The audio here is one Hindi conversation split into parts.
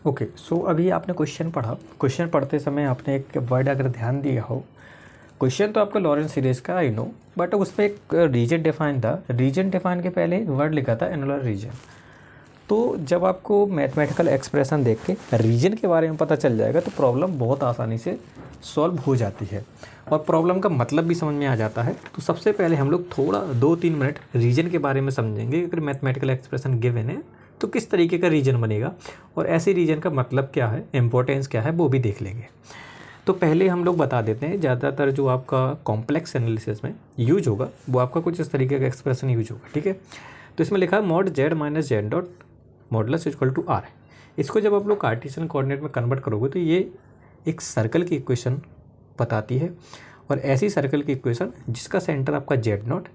ओके, सो अभी आपने क्वेश्चन पढ़ा। क्वेश्चन पढ़ते समय आपने एक वर्ड अगर ध्यान दिया हो, क्वेश्चन तो आपका लॉरेंस सीरीज का आई नो, बट उसमें एक रीजन डिफाइन था। रीजन डिफाइन के पहले एक वर्ड लिखा था एनुलर रीजन। तो जब आपको मैथमेटिकल एक्सप्रेशन देख के रीजन के बारे में पता चल जाएगा तो प्रॉब्लम बहुत आसानी से सॉल्व हो जाती है और प्रॉब्लम का मतलब भी समझ में आ जाता है। तो सबसे पहले हम लोग थोड़ा 2-3 मिनट रीजन के बारे में समझेंगे। अगर मैथमेटिकल एक्सप्रेशन गिवन है तो किस तरीके का रीजन बनेगा और ऐसे रीजन का मतलब क्या है, इंपॉर्टेंस क्या है, वो भी देख लेंगे। तो पहले हम लोग बता देते हैं, ज़्यादातर जो आपका कॉम्प्लेक्स एनालिसिस में यूज होगा वो आपका कुछ इस तरीके का एक्सप्रेशन यूज होगा, ठीक है। तो इसमें लिखा है mod Z minus Z dot modulus equal to R. इसको जब आप लोग कार्टेशियन कोऑर्डिनेट में कन्वर्ट करोगे तो ये एक सर्कल की इक्वेशन बताती है, और ऐसी सर्कल की इक्वेशन जिसका सेंटर आपका जेड नॉट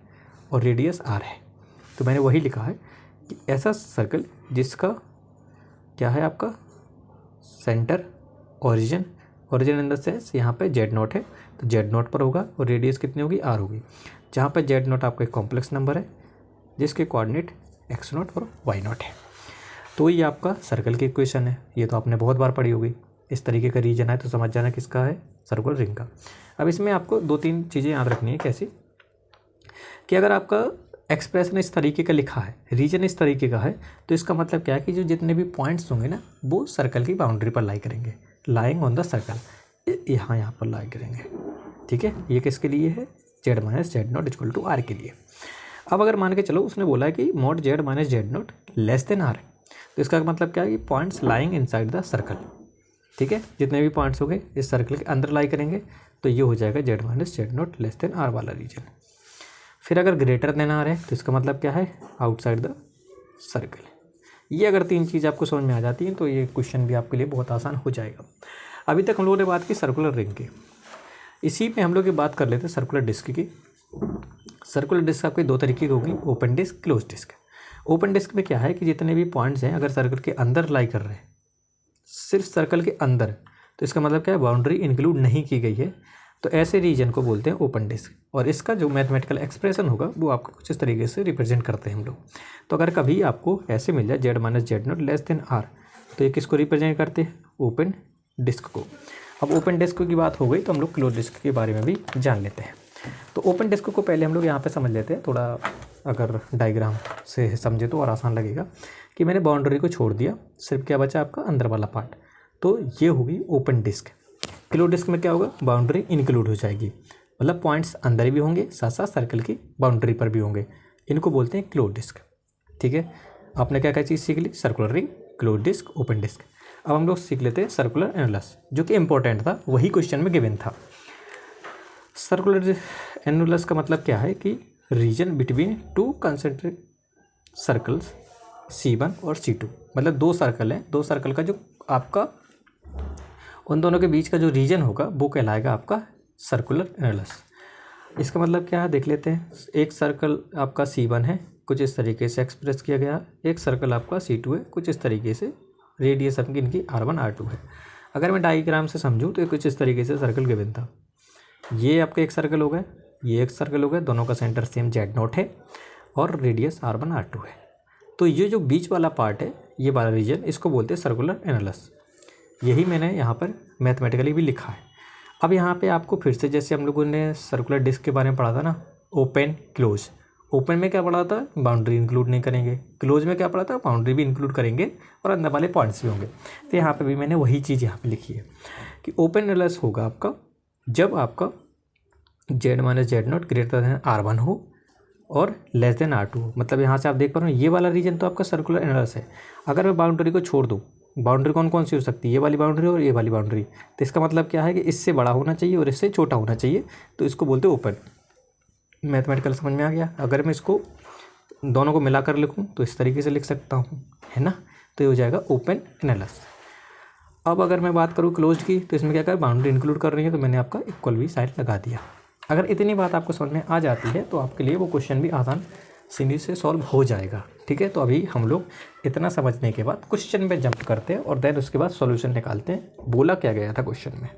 और रेडियस आर है। तो मैंने वही लिखा है कि ऐसा सर्कल जिसका क्या है आपका centre origin in the sense यहाँ पे जेड नॉट है तो जेड नॉट पर होगा और रेडियस कितनी होगी, आर होगी। जहाँ पे जेड नॉट आपका एक कॉम्प्लेक्स नंबर है जिसके कोऑर्डिनेट एक्स नॉट और वाई नॉट है। तो ये आपका सर्कल की इक्वेशन है। ये तो आपने बहुत बार पढ़ी होगी। इस तरीके का रीजन है तो समझ जाना किसका है, सर्कुलर रिंग का। अब इसमें आपको 2-3 चीज़ें याद रखनी है। कैसी कि अगर आपका एक्सप्रेशन इस तरीके का लिखा है, रीजन इस तरीके का है, तो इसका मतलब क्या है कि जो जितने भी पॉइंट्स होंगे ना वो सर्कल की बाउंड्री पर लाई करेंगे, लाइंग ऑन द सर्कल, यहाँ पर लाई करेंगे, ठीक है। ये किसके लिए है, Z minus Z not equal to R के लिए। अब अगर मान के चलो उसने बोला है कि mod Z minus Z not less than R, तो इसका मतलब क्या है कि points lying inside the circle, ठीक है। जितने भी पॉइंट्स हो गए इस सर्कल के अंदर लाई करेंगे तो ये हो जाएगा Z minus Z not less than R वाला रीजन। फिर अगर ग्रेटर देन आर है तो इसका मतलब क्या है, आउटसाइड द सर्कल। ये अगर 3 चीज़ आपको समझ में आ जाती हैं तो ये क्वेश्चन भी आपके लिए बहुत आसान हो जाएगा। अभी तक हम लोगों ने बात की सर्कुलर रिंग की, इसी में हम लोग ये बात कर लेते हैं सर्कुलर डिस्क की। सर्कुलर डिस्क आपके 2 तरीके की होगी, open disc, close disc. Open disc में क्या है कि जितने भी पॉइंट्स हैं अगर सर्कल के अंदर लाई कर रहे हैं, सिर्फ सर्कल के अंदर, तो इसका मतलब क्या है, बाउंड्री इंक्लूड नहीं की गई है, तो ऐसे रीजन को बोलते हैं ओपन डिस्क। और इसका जो मैथमेटिकल एक्सप्रेशन होगा वो आपको कुछ इस तरीके से रिप्रेजेंट करते हैं हम लोग। तो अगर कभी आपको ऐसे मिल जाए Z minus Z not less than R, तो ये किसको रिप्रेजेंट करते हैं, ओपन डिस्क को। अब ओपन डिस्क की बात हो गई तो हम लोग क्लोज डिस्क के बारे में भी जान लेते हैं। तो ओपन डिस्क को पहले हम लोग यहाँ पे समझ लेते हैं, थोड़ा अगर डायग्राम से समझे तो और आसान लगेगा। कि मैंने बाउंड्री को छोड़ दिया, सिर्फ क्या बचा आपका अंदर वाला पार्ट, तो ये होगी ओपन डिस्क। क्लोज डिस्क में क्या होगा, बाउंड्री इंक्लूड हो जाएगी, मतलब पॉइंट्स अंदर भी होंगे साथ साथ सर्कल की बाउंड्री पर भी होंगे, इनको बोलते हैं क्लोज डिस्क, ठीक है। आपने क्या क्या चीज़ सीख ली, circular ring, close disc, open disc. अब हम लोग सीख लेते हैं सर्कुलर एनुलस, जो कि इंपॉर्टेंट था, वही क्वेश्चन में गिवन था। सर्कुलर एनुलस का मतलब क्या है कि region between 2 concentric circles C1 और C2, मतलब 2 सर्कल हैं, 2 सर्कल का जो आपका उन दोनों के बीच का जो रीजन होगा वो कहलाएगा आपका सर्कुलर एनुलस। इसका मतलब क्या है देख लेते हैं। एक सर्कल आपका C1 है, कुछ इस तरीके से एक्सप्रेस किया गया। एक सर्कल आपका C2 है, कुछ इस तरीके से, रेडियस आपकी इनकी R1 R2 है। अगर मैं डायग्राम से समझूँ तो कुछ इस तरीके से सर्कल गिवन था। ये आपका एक सर्कल हो गया, ये एक सर्कल हो गया, दोनों का सेंटर सेम जेड नॉट है और रेडियस R1 R2 है। तो ये जो बीच वाला पार्ट है, ये वाला रीजन, इसको बोलते हैं सर्कुलर एनुलस। यही मैंने यहाँ पर मैथमेटिकली भी लिखा है। अब यहाँ पे आपको फिर से, जैसे हम लोगों ने सर्कुलर डिस्क के बारे में पढ़ा था ना, ओपन क्लोज। ओपन में क्या पढ़ा था, बाउंड्री इंक्लूड नहीं करेंगे। क्लोज में क्या पढ़ा था, बाउंड्री भी इंक्लूड करेंगे और अंदर वाले पॉइंट्स भी होंगे। तो यहाँ पे भी मैंने वही चीज़ यहाँ पे लिखी है कि ओपन एनुलस होगा आपका जब आपका Z minus Z not greater than R1 हो और लेस देन R2 हो। मतलब यहाँ से आप देख पा रहे हो ये वाला रीजन तो आपका सर्कुलर एनुलस है। अगर मैं बाउंड्री को छोड़ दूँ, बाउंड्री कौन कौन सी हो सकती है, ये वाली बाउंड्री और ये वाली बाउंड्री, तो इसका मतलब क्या है कि इससे बड़ा होना चाहिए और इससे छोटा होना चाहिए, तो इसको बोलते हैं ओपन। मैथमेटिकल समझ में आ गया। अगर मैं इसको दोनों को मिलाकर लिखूँ तो इस तरीके से लिख सकता हूँ, है ना। तो ये हो जाएगा ओपन एनुलस। अब अगर मैं बात करूँ क्लोज की, तो इसमें क्या कर, बाउंड्री इंक्लूड कर रही है, तो मैंने आपका इक्वल भी साइड लगा दिया। अगर इतनी बात आपको समझ में आ जाती है तो आपके लिए वो क्वेश्चन भी आसान सीधी से सॉल्व हो जाएगा, ठीक है। तो अभी हम लोग इतना समझने के बाद क्वेश्चन पे जंप करते हैं और देन उसके बाद सॉल्यूशन निकालते हैं। बोला क्या गया था क्वेश्चन में,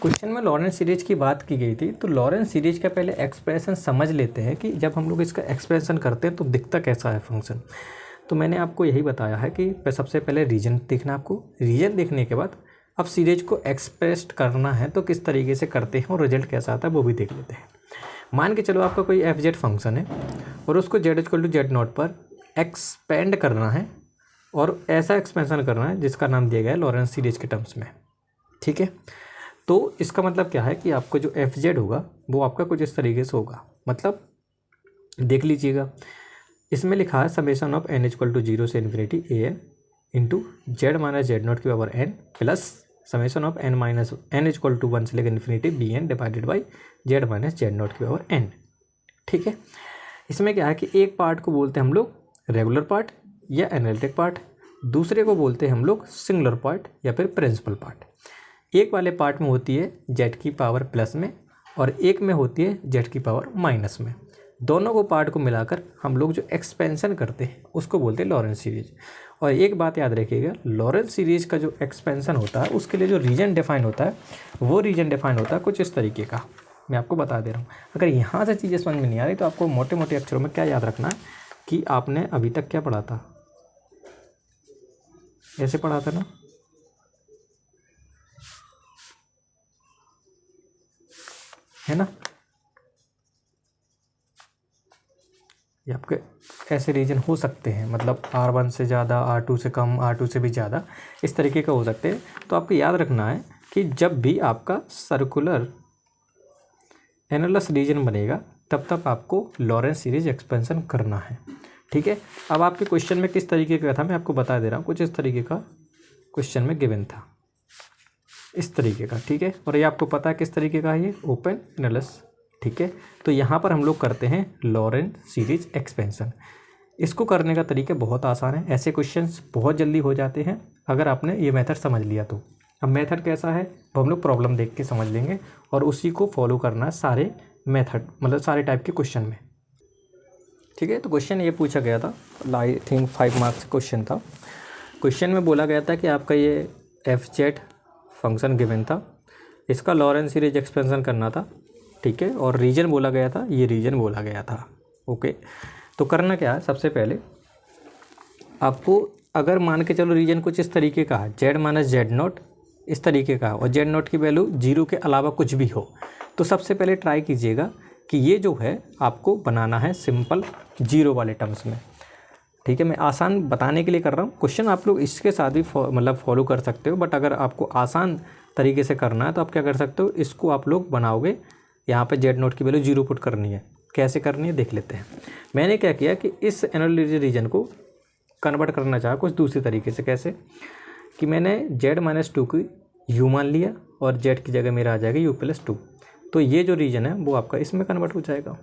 क्वेश्चन में लॉरेंस सीरीज की बात की गई थी। तो लॉरेंस सीरीज का पहले एक्सप्रेशन समझ लेते हैं कि जब हम लोग इसका एक्सप्रेशन करते हैं तो दिखता कैसा है फंक्शन। तो मैंने आपको यही बताया है कि सबसे पहले रीजन देखना, आपको रीजन देखने के बाद अब सीरीज को एक्सप्रेस करना है तो किस तरीके से करते हैं और रिजल्ट कैसा आता है वो भी देख लेते हैं। मान के चलो आपका कोई एफ जेड फंक्शन है और उसको Z equal to Z not पर एक्सपेंड करना है और ऐसा एक्सपेंशन करना है जिसका नाम दिया गया है लॉरेंस सीरीज के टर्म्स में, ठीक है। तो इसका मतलब क्या है कि आपको जो एफ जेड होगा वो आपका कुछ इस तरीके से होगा, मतलब देख लीजिएगा, इसमें लिखा है summation of N equal to 0 से infinity A N into Z minus Z naught की power N plus summation of N minus N equal to 1 से लेकर infinity B N divided by Z minus Z naught की पावर एन, ठीक है। इसमें क्या है कि एक पार्ट को बोलते हैं हम लोग रेगुलर पार्ट या एनालिटिक पार्ट, दूसरे को बोलते हैं हम लोग सिंगुलर पार्ट या फिर प्रिंसिपल पार्ट। एक वाले पार्ट में होती है जेड की पावर प्लस में और एक में होती है जेड की पावर माइनस में। दोनों को पार्ट को मिलाकर हम लोग जो एक्सपेंशन करते हैं उसको बोलते हैं लॉरेंस सीरीज। और एक बात याद रखिएगा, लॉरेंस सीरीज का जो एक्सपेंशन होता है उसके लिए जो रीजन डिफाइन होता है वो रीजन डिफाइन होता है कुछ इस तरीके का, मैं आपको बता दे रहा हूँ। अगर यहाँ से चीज़ें समझ में नहीं आ रही तो आपको मोटे मोटे अक्षरों में क्या याद रखना है कि आपने अभी तक क्या पढ़ा था, ऐसे पढ़ा था ना, है ना, ये आपके ऐसे रीजन हो सकते हैं, मतलब R1 से ज़्यादा, R2 से कम, R2 से भी ज़्यादा, इस तरीके का हो सकते हैं। तो आपको याद रखना है कि जब भी आपका सर्कुलर एनालस रीजन बनेगा तब आपको लॉरेंस सीरीज एक्सपेंशन करना है, ठीक है। अब आपके क्वेश्चन में किस तरीके का था मैं आपको बता दे रहा हूँ, कुछ इस तरीके का क्वेश्चन में गिवन था, इस तरीके का, ठीक है। और ये आपको पता है किस तरीके का है, ये ओपन एनालस, ठीक है। तो यहाँ पर हम लोग करते हैं लॉरेंस सीरीज एक्सपेंशन। इसको करने का तरीका बहुत आसान है, ऐसे क्वेश्चंस बहुत जल्दी हो जाते हैं अगर आपने ये मेथड समझ लिया तो। अब मेथड कैसा है वो हम लोग प्रॉब्लम देख के समझ लेंगे और उसी को फॉलो करना है सारे मेथड, मतलब सारे टाइप के क्वेश्चन में, ठीक है। तो क्वेश्चन ये पूछा गया था, आई थिंक 5 मार्क्स क्वेश्चन था। क्वेश्चन में बोला गया था कि आपका ये एफ जेड फंक्शन गिवन था, इसका लॉरेंस सीरीज एक्सपेंशन करना था, ठीक है। और रीजन बोला गया था, ये रीजन बोला गया था, ओके। तो करना क्या है, सबसे पहले आपको अगर मान के चलो रीजन कुछ इस तरीके का है, जेड माइनस जेड नॉट इस तरीके का और जेड नॉट की वैल्यू 0 के अलावा कुछ भी हो, तो सबसे पहले ट्राई कीजिएगा कि ये जो है आपको बनाना है सिंपल 0 वाले टर्म्स में, ठीक है। मैं आसान बताने के लिए कर रहा हूँ, क्वेश्चन आप लोग इसके साथ भी मतलब फॉलो कर सकते हो, बट अगर आपको आसान तरीके से करना है तो आप क्या कर सकते हो, इसको आप लोग बनाओगे, यहाँ पे जेड नोट की वैल्यू 0 पुट करनी है, कैसे करनी है देख लेते हैं। मैंने क्या किया कि इस एनालिटिक रीजन को कन्वर्ट करना चाहा कुछ दूसरी तरीके से, कैसे कि मैंने जेड माइनस 2 की यू मान लिया और जेड की जगह मेरा आ जाएगा यू प्लस 2, तो ये जो रीजन है वो आपका इसमें कन्वर्ट हो जाएगा,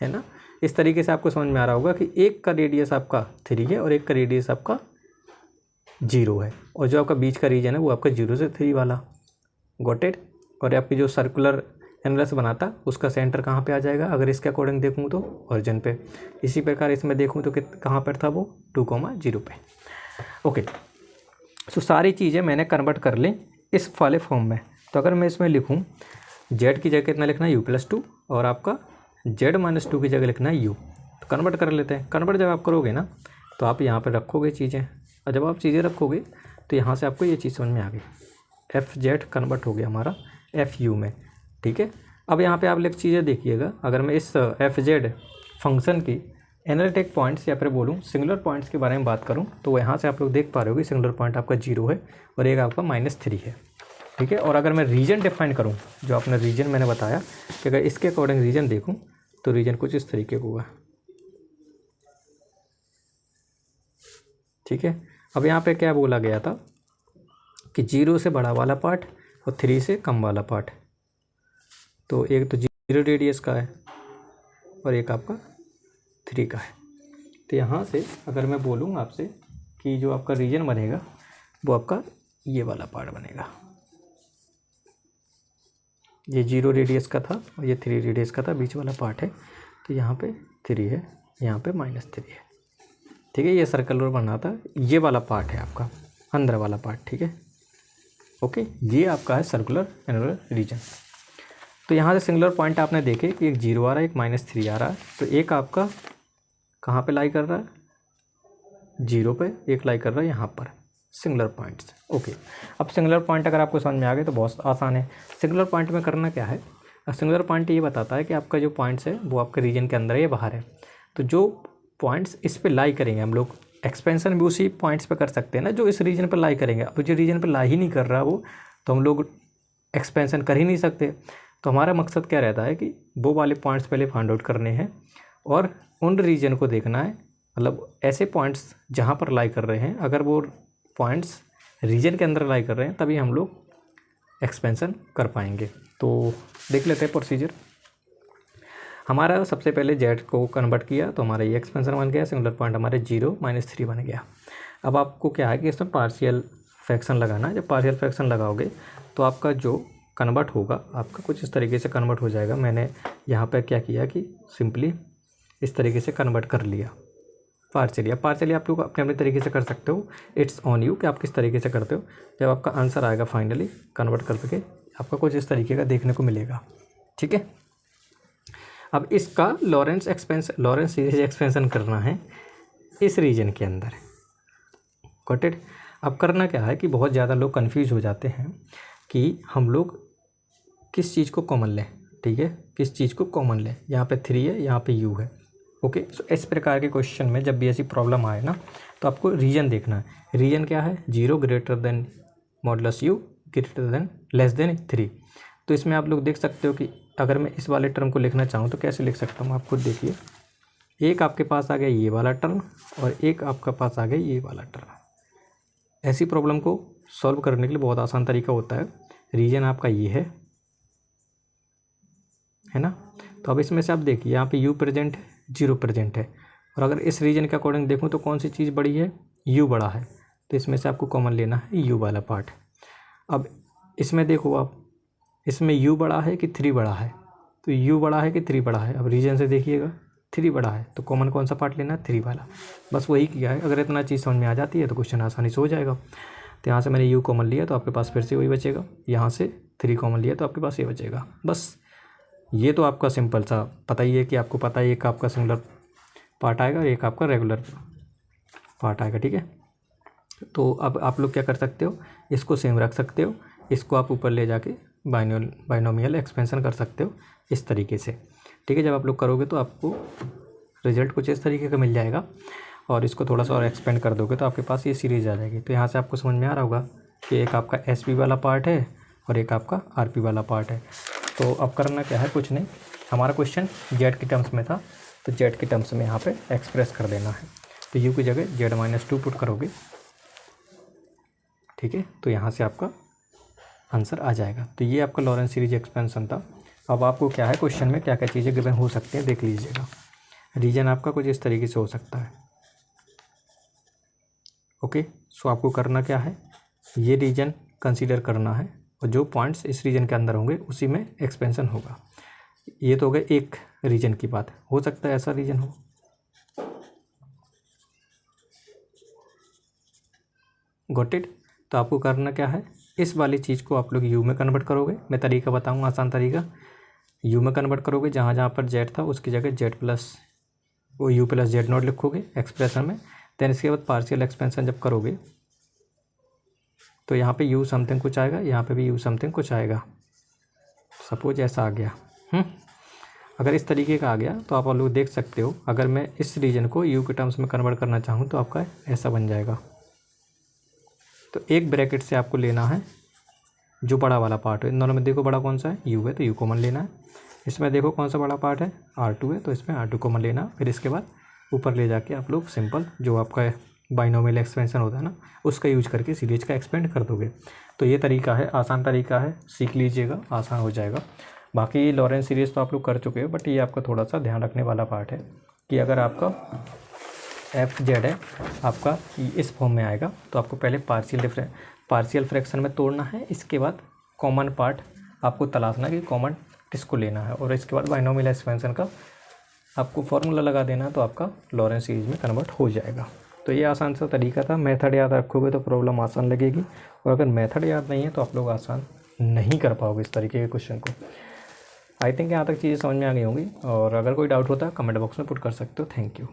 है ना। इस तरीके से आपको समझ में आ रहा होगा कि एक का रेडियस आपका 3 है और एक का रेडियस आपका 0 है और जो आपका बीच का रीजन है वो आपका 0 से 3 वाला, गॉट इट। और आपकी जो सर्कुलर एनालस बनाता उसका सेंटर कहाँ पे आ जाएगा, अगर इसके अकॉर्डिंग देखूँ तो ओरिजिन पे, इसी प्रकार इसमें देखूँ तो कहाँ पर था वो 2,0 पे, ओके। सो सारी चीज़ें मैंने कन्वर्ट कर ली इस वाले फॉर्म में। तो अगर मैं इसमें लिखूँ जेड की जगह कितना लिखना है u+2 और आपका जेड माइनस 2 की जगह लिखना है u, तो कन्वर्ट कर लेते हैं। कन्वर्ट जब आप करोगे ना तो आप यहाँ पर रखोगे चीज़ें, और जब आप चीज़ें रखोगे तो यहाँ से आपको ये चीज़ समझ में आ गई, एफ जेड कन्वर्ट हो गया हमारा एफ यू में, ठीक है। अब यहाँ पे आप लोग चीज़ें देखिएगा, अगर मैं इस एफ जेड फंक्शन की एनालिटिक पॉइंट्स या फिर बोलूँ सिंगुलर पॉइंट्स के बारे में बात करूँ तो यहाँ से आप लोग देख पा रहे हो कि सिंगुलर पॉइंट आपका 0 है और एक आपका -3 है, ठीक है। और अगर मैं रीजन डिफाइन करूँ, जो अपना रीजन मैंने बताया कि अगर इसके अकॉर्डिंग रीजन देखूँ तो रीजन कुछ इस तरीके का होगा, ठीक है। अब यहाँ पे क्या बोला गया था कि 0 से बड़ा वाला पार्ट और 3 से कम वाला पार्ट, तो एक तो 0 रेडियस का है और एक आपका 3 का है। तो यहाँ से अगर मैं बोलूँ आपसे कि जो आपका रीजन बनेगा वो आपका ये वाला पार्ट बनेगा, ये 0 रेडियस का था और ये 3 रेडियस का था, बीच वाला पार्ट है, तो यहाँ पे 3 है, यहाँ पे -3 है, ठीक है। ये सर्कल बना था, ये वाला पार्ट है आपका अंदर वाला पार्ट, ठीक है, ओके। ये आपका है सर्कुलर एनुलर रीजन। तो यहाँ से सिंगुलर पॉइंट आपने देखे कि एक 0 आ रहा है, एक -3 आ रहा है, तो एक आपका कहाँ पे लाई कर रहा है जीरो पे, एक लाई कर रहा है यहाँ पर, सिंगुलर पॉइंट्स। ओके, अब सिंगुलर पॉइंट अगर आपको समझ में आ गए तो बहुत आसान है। सिंगुलर पॉइंट में करना क्या है, सिंगुलर पॉइंट ये बताता है कि आपका जो पॉइंट्स है वो आपके रीजन के अंदर है या बाहर है। तो जो पॉइंट्स इस पे लाई करेंगे, हम लोग एक्सपेंशन भी उसी पॉइंट्स पे कर सकते हैं ना जो इस रीजन पर लाई करेंगे। अब जो रीजन पर लाई ही नहीं कर रहा वो, तो हम लोग एक्सपेंशन कर ही नहीं सकते। तो हमारा मकसद क्या रहता है कि वो वाले पॉइंट्स पहले फाइंड आउट करने हैं और उन रीजन को देखना है, मतलब ऐसे पॉइंट्स जहाँ पर लाई कर रहे हैं, अगर वो पॉइंट्स रीजन के अंदर लाई कर रहे हैं तभी हम लोग एक्सपेंशन कर पाएंगे। तो देख लेते हैं प्रोसीजर। हमारा सबसे पहले जेड को कन्वर्ट किया तो हमारा ये एक्सपेंशन बन गया, सिंगुलर पॉइंट हमारे 0-3 बन गया। अब आपको क्या है कि इसमें पार्शियल फ्रैक्शन लगाना है। जब पार्शियल फ्रैक्शन लगाओगे तो आपका जो कन्वर्ट होगा आपका कुछ इस तरीके से कन्वर्ट हो जाएगा। मैंने यहाँ पे क्या किया कि सिंपली इस तरीके से कन्वर्ट कर लिया पार्शियली। अब पार्शियली आप लोग अपने अपने तरीके से कर सकते हो, इट्स ऑन यू कि आप किस तरीके से करते हो। जब आपका आंसर आएगा फाइनली कन्वर्ट कर सके आपका कुछ इस तरीके का देखने को मिलेगा। ठीक है, अब इसका लॉरेंस सीरीज एक्सपेंशन करना है इस रीजन के अंदर। Got it. अब करना क्या है कि बहुत ज़्यादा लोग कंफ्यूज हो जाते हैं कि हम लोग किस चीज़ को कॉमन लें। ठीक है, किस चीज़ को कॉमन लें, यहाँ पे 3 है, यहाँ पे u है। ओके, सो इस प्रकार के क्वेश्चन में जब भी ऐसी प्रॉब्लम आए ना तो आपको रीजन देखना है। रीजन क्या है, 0 greater than modulus u greater than less than 3। तो इसमें आप लोग देख सकते हो कि अगर मैं इस वाले टर्म को लिखना चाहूँ तो कैसे लिख सकता हूँ, आप खुद देखिए। एक आपके पास आ गया ये वाला टर्म और एक आपका पास आ गया ये वाला टर्म। ऐसी प्रॉब्लम को सॉल्व करने के लिए बहुत आसान तरीका होता है। रीजन आपका ये है ना। तो अब इसमें से आप देखिए यहाँ पे u प्रेजेंट है, 0 प्रेजेंट है। और अगर इस रीजन के अकॉर्डिंग देखूँ तो कौन सी चीज़ बड़ी है, u बड़ा है। तो इसमें से आपको कॉमन लेना है u वाला पार्ट। अब इसमें देखो आप, इसमें u बड़ा है कि 3 बड़ा है, तो u बड़ा है कि 3 बड़ा है। अब रीजन से देखिएगा 3 बड़ा है, तो कॉमन कौन सा पार्ट लेना है, 3 वाला। बस वही किया है। अगर इतना चीज़ समझ में आ जाती है तो क्वेश्चन आसानी से हो जाएगा। तो यहाँ से मैंने u कॉमन लिया तो आपके पास फिर से वही बचेगा, यहाँ से 3 कॉमन लिया तो आपके पास ये बचेगा। बस ये तो आपका सिंपल सा पता ही है कि आपको पता है एक आपका सिंगुलर पार्ट आएगा और एक आपका रेगुलर पार्ट आएगा। ठीक है, तो अब आप लोग क्या कर सकते हो, इसको सेम रख सकते हो, इसको आप ऊपर ले जाके बाइनोमियल एक्सपेंशन कर सकते हो इस तरीके से। ठीक है, जब आप लोग करोगे तो आपको रिजल्ट कुछ इस तरीके का मिल जाएगा और इसको थोड़ा सा और एक्सपेंड कर दोगे तो आपके पास ये सीरीज आ जाएगी। तो यहाँ से आपको समझ में आ रहा होगा कि एक आपका SP वाला पार्ट है और एक आपका RP वाला पार्ट है। तो अब करना क्या है, कुछ नहीं, हमारा क्वेश्चन जेड के टर्म्स में था तो जेड के टर्म्स में यहाँ पे एक्सप्रेस कर देना है। तो यू की जगह Z-2 पुट करोगे। ठीक है, तो यहाँ से आपका आंसर आ जाएगा। तो ये आपका लॉरेंस सीरीज एक्सपेंशन था। अब आपको क्या है, क्वेश्चन में क्या क्या चीज़ें गिवन हो सकती हैं देख लीजिएगा। रीजन आपका कुछ इस तरीके से हो सकता है। ओके, सो आपको करना क्या है, ये रीजन कंसीडर करना है और जो पॉइंट्स इस रीजन के अंदर होंगे उसी में एक्सपेंशन होगा। ये तो हो गया एक रीजन की बात, हो सकता है ऐसा रीजन हो। Got it. तो आपको करना क्या है, इस वाली चीज़ को आप लोग यू में कन्वर्ट करोगे। मैं तरीका बताऊंगा, आसान तरीका। यू में कन्वर्ट करोगे, जहाँ जहाँ पर जेड था उसकी जगह u+z0 लिखोगे एक्सप्रेशन में। देन इसके बाद पार्शियल एक्सपेंशन जब करोगे तो यहाँ पे u समथिंग कुछ आएगा, यहाँ पे भी u समथिंग कुछ आएगा। सपोज ऐसा आ गया। अगर इस तरीके का आ गया तो आप लोग देख सकते हो, अगर मैं इस रीजन को u के टर्म्स में कन्वर्ट करना चाहूँ तो आपका ऐसा बन जाएगा। तो एक ब्रैकेट से आपको लेना है जो बड़ा वाला पार्ट है। इन दोनों में देखो बड़ा कौन सा है, u है, तो u कॉमन लेना है। इसमें देखो कौन सा बड़ा पार्ट है, R2 है, तो इसमें R2 कॉमन लेना। फिर इसके बाद ऊपर ले जाके आप लोग सिंपल जो आपका बाइनोमियल एक्सपेंशन होता है ना उसका यूज करके सीरीज का एक्सपेंड कर दोगे। तो ये तरीका है, आसान तरीका है, सीख लीजिएगा, आसान हो जाएगा। बाकी लॉरेंस सीरीज तो आप लोग कर चुके हो, बट ये आपका थोड़ा सा ध्यान रखने वाला पार्ट है कि अगर आपका FZ है आपका इस फॉर्म में आएगा तो आपको पहले पार्शियल फ्रैक्शन में तोड़ना है। इसके बाद कॉमन पार्ट आपको तलाशना कि कॉमन किसको लेना है और इसके बाद बाइनोमियल एक्सपेंशन का आपको फॉर्मूला लगा देना तो आपका लॉरेंस सीरीज में कन्वर्ट हो जाएगा। तो ये आसान सा तरीका था। मेथड याद रखोगे तो प्रॉब्लम आसान लगेगी और अगर मेथड याद नहीं है तो आप लोग आसान नहीं कर पाओगे इस तरीके के क्वेश्चन को। आई थिंक यहाँ तक चीज़ें समझ में आ गई होंगी और अगर कोई डाउट होता है कमेंट बॉक्स में पुट कर सकते हो। Thank you.